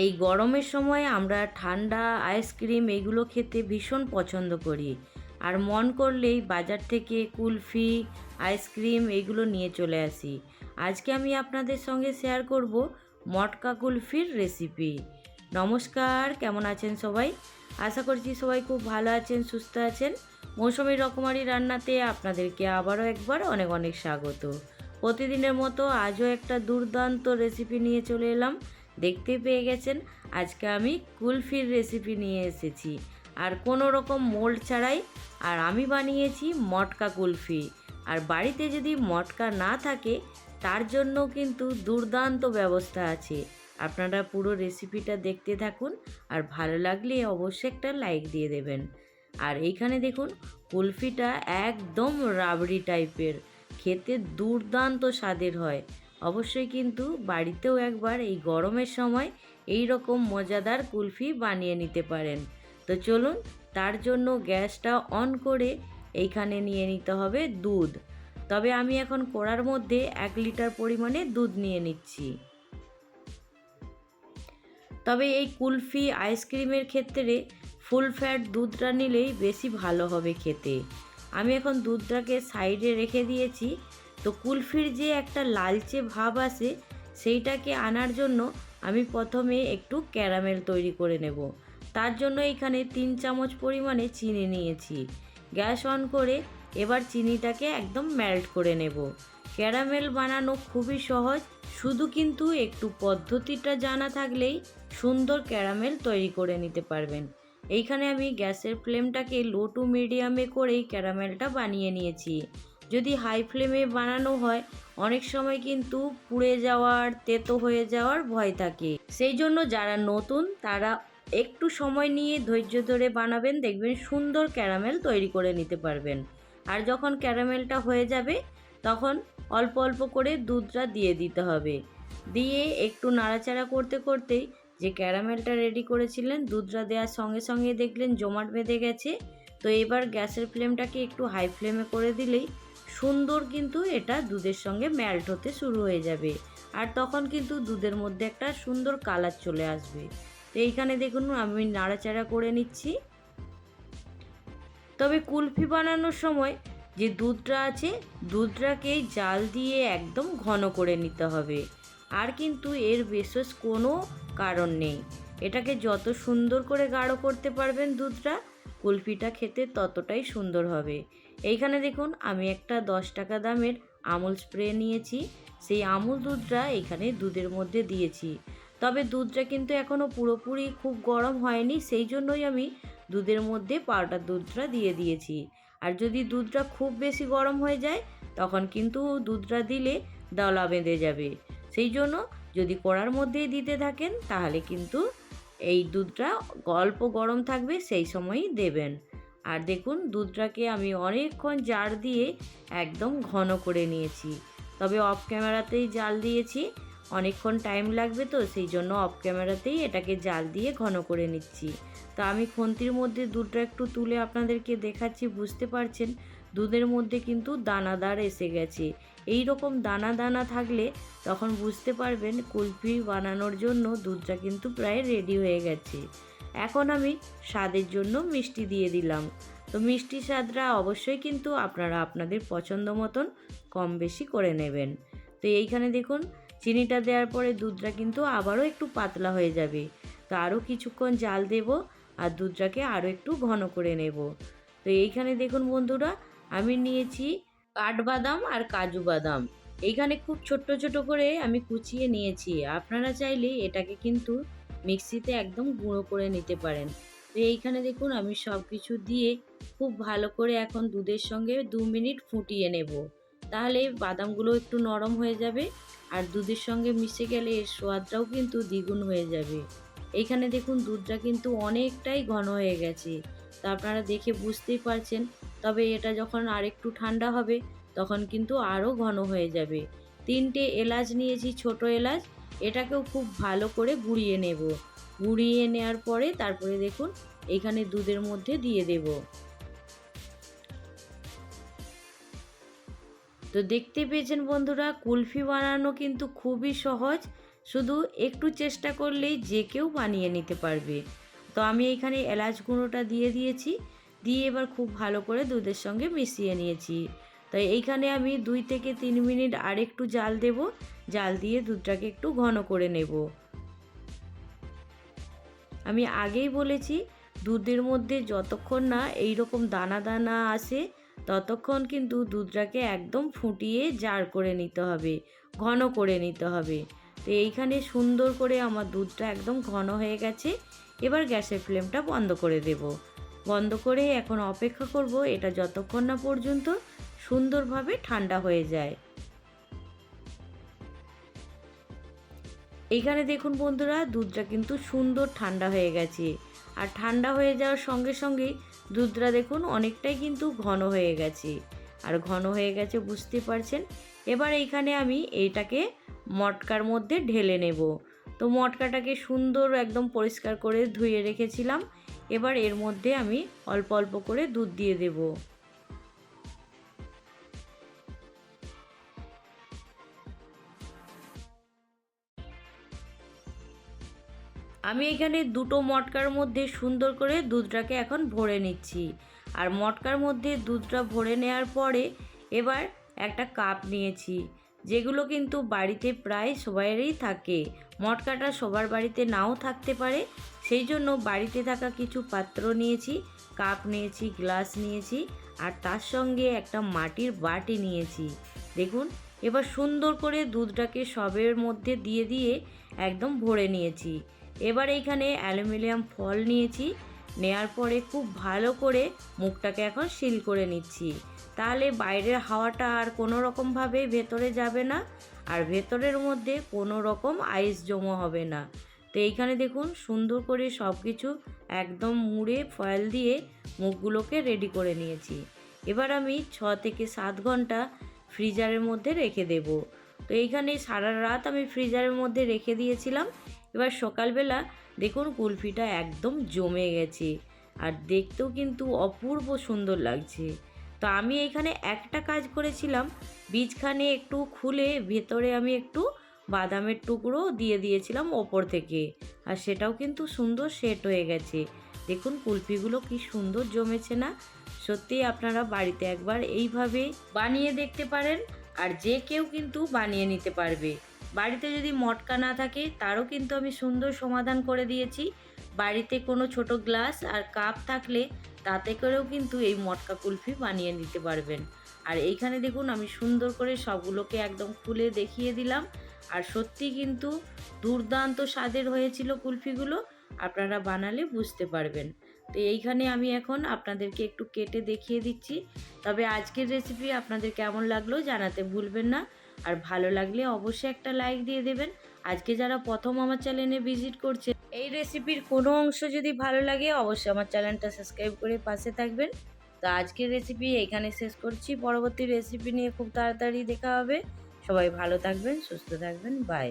এই গরমের সময় আমরা ঠান্ডা আইসক্রিম এগুলো খেতে ভীষণ পছন্দ করি। আর মন করলেই বাজার থেকে কুলফি, আইসক্রিম এগুলো নিয়ে চলে আসি। আজকে আমি আপনাদের সঙ্গে শেয়ার করব মটকা কুলফির রেসিপি। নমস্কার, কেমন আছেন সবাই? আশা করছি সবাই খুব ভালো আছেন, সুস্থ আছেন। মৌসুমী রকমারি রান্নাতে আপনাদেরকে আবারও একবার অনেক অনেক স্বাগত। প্রতিদিনের মতো আজও একটা দুর্দান্ত রেসিপি নিয়ে চলে এলাম। দেখতে পেয়ে গেছেন, আজকে আমি কুলফির রেসিপি নিয়ে এসেছি, আর কোনো রকম মোল্ড ছাড়াই। আর আমি বানিয়েছি মটকা কুলফি। আর বাড়িতে যদি মটকা না থাকে, তার জন্য কিন্তু দুর্দান্ত ব্যবস্থা আছে। আপনারা পুরো রেসিপিটা দেখতে থাকুন, আর ভালো লাগলে অবশ্যই একটা লাইক দিয়ে দেবেন। আর এইখানে দেখুন, কুলফিটা একদম রাবড়ি টাইপের, খেতে দুর্দান্ত স্বাদের হয়। অবশ্যই কিন্তু বাড়িতেও একবার এই গরমের সময় এই রকম মজাদার কুলফি বানিয়ে নিতে পারেন। তো চলুন, তার জন্য গ্যাসটা অন করে এইখানে নিয়ে নিতে হবে দুধ। তবে আমি এখন কড়ার মধ্যে 1 লিটার পরিমাণে দুধ নিয়ে নিচ্ছি। তবে এই কুলফি আইসক্রিমের ক্ষেত্রে ফুল ফ্যাট দুধটা নিলেই বেশি ভালো হবে খেতে। আমি এখন দুধটাকে সাইডে রেখে দিয়েছি। তো কুলফির যে একটা লালচে ভাব আসে, সেইটাকে আনার জন্য আমি প্রথমে একটু ক্যারামেল তৈরি করে নেব। তার জন্য এখানে 3 চামচ পরিমাণে চিনি নিয়েছি। গ্যাস অন করে এবার চিনিটাকে একদম মেল্ট করে নেব। ক্যারামেল বানানো খুবই সহজ, শুধু কিন্তু একটু পদ্ধতিটা জানা থাকলেই সুন্দর ক্যারামেল তৈরি করে নিতে পারবেন। এইখানে আমি গ্যাসের ফ্লেমটাকে লো টু মিডিয়ামে করেই ক্যারামেলটা বানিয়ে নিয়েছি। যদি হাই ফ্লেমে বানানো হয়, অনেক সময় কিন্তু পুড়ে যাওয়ার, তেতো হয়ে যাওয়ার ভয় থাকে। সেই জন্য যারা নতুন তারা একটু সময় নিয়ে ধৈর্য ধরে বানাবেন, দেখবেন সুন্দর ক্যারামেল তৈরি করে নিতে পারবেন। আর যখন ক্যারামেলটা হয়ে যাবে, তখন অল্প অল্প করে দুধটা দিয়ে দিতে হবে। দিয়ে একটু নাড়াচাড়া করতে করতেই যে ক্যারামেলটা রেডি করেছিলেন, দুধটা দেওয়ার সঙ্গে সঙ্গে দেখলেন জমাট বেঁধে গেছে। তো এবার গ্যাসের ফ্লেমটাকে একটু হাই ফ্লেমে করে দিলেই সুন্দর কিন্তু এটা দুধের সঙ্গে মেল্ট হতে শুরু হয়ে যাবে। আর তখন কিন্তু দুধের মধ্যে একটা সুন্দর কালার চলে আসবে। তো এইখানে দেখুন আমি নাড়াচাড়া করে নিচ্ছি। তবে কুলফি বানানোর সময় যে দুধটা আছে, দুধটাকেই জাল দিয়ে একদম ঘন করে নিতে হবে। আর কিন্তু এর বিশেষ কোনো কারণ নেই। এটাকে যত সুন্দর করে গাঢ় করতে পারবেন দুধটা, কুলফিটা খেতে ততটাই সুন্দর হবে। এইখানে দেখুন আমি একটা 10 টাকা দামের আমুল স্প্রে নিয়েছি। সেই আমুল দুধটা এখানে দুধের মধ্যে দিয়েছি। তবে দুধটা কিন্তু এখনও পুরোপুরি খুব গরম হয়নি, সেই জন্যই আমি দুধের মধ্যে পাউডার দুধটা দিয়ে দিয়েছি। আর যদি দুধটা খুব বেশি গরম হয়ে যায়, তখন কিন্তু দুধটা দিলে দলা বেঁধে যাবে। সেই জন্য যদি কড়ার মধ্যেই দিতে থাকেন, তাহলে কিন্তু এই দুধটা অল্প গরম থাকবে, সেই সময়ই দেবেন। আর দেখুন দুধটাকে আমি অনেকক্ষণ জার দিয়ে একদম ঘন করে নিয়েছি। তবে অফ ক্যামেরাতেই জাল দিয়েছি, অনেকক্ষণ টাইম লাগবে, তো সেই জন্য অফ ক্যামেরাতেই এটাকে জাল দিয়ে ঘন করে নিচ্ছি। তা আমি খুন্তির মধ্যে দুধটা একটু তুলে আপনাদেরকে দেখাচ্ছি, বুঝতে পারছেন দুধের মধ্যে কিন্তু দানাদার এসে গেছে। এই রকম দানা দানা থাকলে তখন বুঝতে পারবেন কুলফি বানানোর জন্য দুধটা কিন্তু প্রায় রেডি হয়ে গেছে। এখন আমি স্বাদের জন্য মিষ্টি দিয়ে দিলাম। তো মিষ্টি স্বাদটা অবশ্যই কিন্তু আপনারা আপনাদের পছন্দ মতন কম বেশি করে নেবেন। তো এইখানে দেখুন চিনিটা দেওয়ার পরে দুধটা কিন্তু আবারও একটু পাতলা হয়ে যাবে। তো আরও কিছুক্ষণ জাল দেব, আর দুধটাকে আরও একটু ঘন করে নেব। তো এইখানে দেখুন বন্ধুরা, আমি নিয়েছি কাঠবাদাম আর কাজু বাদাম। এইখানে খুব ছোট্ট ছোট করে আমি কুচিয়ে নিয়েছি। আপনারা চাইলে এটাকে কিন্তু মিক্সিতে একদম গুঁড়ো করে নিতে পারেন। তো এইখানে দেখুন আমি সব কিছু দিয়ে খুব ভালো করে এখন দুধের সঙ্গে 2 মিনিট ফুটিয়ে নেব। তাহলে বাদামগুলো একটু নরম হয়ে যাবে, আর দুধের সঙ্গে মিশে গেলে এর স্বাদটাও কিন্তু দ্বিগুণ হয়ে যাবে। এইখানে দেখুন দুধটা কিন্তু অনেকটাই ঘন হয়ে গেছে, তা আপনারা দেখে বুঝতেই পারছেন। তবে এটা যখন আরেকটু ঠান্ডা হবে, তখন কিন্তু আরও ঘন হয়ে যাবে। 3টে এলাচ নিয়েছি, ছোট এলাচ। এটাকেও খুব ভালো করে গুঁড়িয়ে নেব। গুঁড়িয়ে নেওয়ার পরে তারপরে দেখুন এইখানে দুধের মধ্যে দিয়ে দেব। তো দেখতে পেয়েছেন বন্ধুরা, কুলফি বানানো কিন্তু খুবই সহজ। শুধু একটু চেষ্টা করলেই যে কেউ বানিয়ে নিতে পারবে। তো আমি এখানে এলাচ গুঁড়োটা দিয়ে দিয়েছি, দিয়ে এবার খুব ভালো করে দুধের সঙ্গে মিশিয়ে নিয়েছি। তো এইখানে আমি 2 থেকে 3 মিনিট আরেকটু জাল দেব, জাল দিয়ে দুধটাকে একটু ঘন করে নেব। আমি আগেই বলেছি দুধের মধ্যে যতক্ষণ না এই রকম দানা দানা আসে ততক্ষণ কিন্তু দুধটাকে একদম ফুটিয়ে জার করে নিতে হবে, ঘন করে নিতে হবে। তো এইখানে সুন্দর করে আমার দুধটা একদম ঘন হয়ে গেছে। এবার গ্যাসের ফ্লেমটা বন্ধ করে দেব। বন্ধ করে এখন অপেক্ষা করব এটা যতক্ষণ না পর্যন্ত সুন্দরভাবে ঠান্ডা হয়ে যায়। এইখানে দেখুন বন্ধুরা, দুধটা কিন্তু সুন্দর ঠান্ডা হয়ে গেছে। আর ঠান্ডা হয়ে যাওয়ার সঙ্গে সঙ্গেই দুধটা দেখুন অনেকটাই কিন্তু ঘন হয়ে গেছে। আর ঘন হয়ে গেছে বুঝতে পারছেন। এবার এইখানে আমি এইটাকে মটকার মধ্যে ঢেলে নেব। তো মটকাটাকে সুন্দর একদম পরিষ্কার করে ধুয়ে রেখেছিলাম। এবার এর মধ্যে আমি অল্প অল্প করে দুধ দিয়ে দেবো। আমি এখানে দুটো মটকার মধ্যে সুন্দর করে দুধটাকে এখন ভরে নিচ্ছি। আর মটকার মধ্যে দুধটা ভরে নেওয়ার পরে এবার একটা কাপ নিয়েছি, যেগুলো কিন্তু বাড়িতে প্রায় সবাইয়েরই থাকে। মটকাটা সবার বাড়িতে নাও থাকতে পারে, সেই জন্য বাড়িতে থাকা কিছু পাত্র নিয়েছি, কাপ নিয়েছি, গ্লাস নিয়েছি, আর তার সঙ্গে একটা মাটির বাটি নিয়েছি। দেখুন এবার সুন্দর করে দুধটাকে সবের মধ্যে দিয়ে দিয়ে একদম ভরে নিয়েছি। এবার এইখানে অ্যালুমিনিয়াম ফয়েল নিয়েছি, নেয়ার পরে খুব ভালো করে মুখটাকে এখন সিল করে নিচ্ছি। তাহলে বাইরের হাওয়াটা আর কোনো রকমভাবে ভেতরে যাবে না, আর ভেতরের মধ্যে কোনো রকম আইস জমা হবে না। তো এইখানে দেখুন সুন্দর করে সব কিছু একদম মুড়ে ফয়েল দিয়ে মুখগুলোকে রেডি করে নিয়েছি। এবার আমি 6 থেকে 7 ঘন্টা ফ্রিজারের মধ্যে রেখে দেব। তো এইখানে সারা রাত আমি ফ্রিজারের মধ্যে রেখে দিয়েছিলাম। এবার সকালবেলা দেখুন কুলফিটা একদম জমে গেছে, আর দেখতেও কিন্তু অপূর্ব সুন্দর লাগছে। তো আমি এখানে একটা কাজ করেছিলাম, বীজখানে একটু খুলে ভেতরে আমি একটু বাদামের টুকরো দিয়ে দিয়েছিলাম ওপর থেকে, আর সেটাও কিন্তু সুন্দর সেট হয়ে গেছে। দেখুন কুলফিগুলো কি সুন্দর জমেছে না? সত্যিই আপনারা বাড়িতে একবার এইভাবে বানিয়ে দেখতে পারেন, আর যে কেউ কিন্তু বানিয়ে নিতে পারবে। বাড়িতে যদি মটকা না থাকে তারও কিন্তু আমি সুন্দর সমাধান করে দিয়েছি। বাড়িতে কোনো ছোট গ্লাস আর কাপ থাকলে তাতে করেও কিন্তু এই মটকা কুলফি বানিয়ে নিতে পারবেন। আর এইখানে দেখুন আমি সুন্দর করে সবগুলোকে একদম খুলে দেখিয়ে দিলাম, আর সত্যি কিন্তু দুর্দান্ত স্বাদের হয়েছিল কুলফিগুলো। আপনারা বানালে বুঝতে পারবেন। তো এইখানে আমি এখন আপনাদেরকে একটু কেটে দেখিয়ে দিচ্ছি। তবে আজকের রেসিপি আপনাদের কেমন লাগলো জানাতে ভুলবেন না, আর ভালো লাগলে অবশ্যই একটা লাইক দিয়ে দেবেন। আজকে যারা প্রথম আমার চ্যানেলে ভিজিট করছে, এই রেসিপির কোনো অংশ যদি ভালো লাগে অবশ্যই আমার চ্যানেলটা সাবস্ক্রাইব করে পাশে থাকবেন। তো আজকের রেসিপি এখানে শেষ করছি, পরবর্তী রেসিপি নিয়ে খুব তাড়াতাড়ি দেখা হবে। সবাই ভালো থাকবেন, সুস্থ থাকবেন, বাই।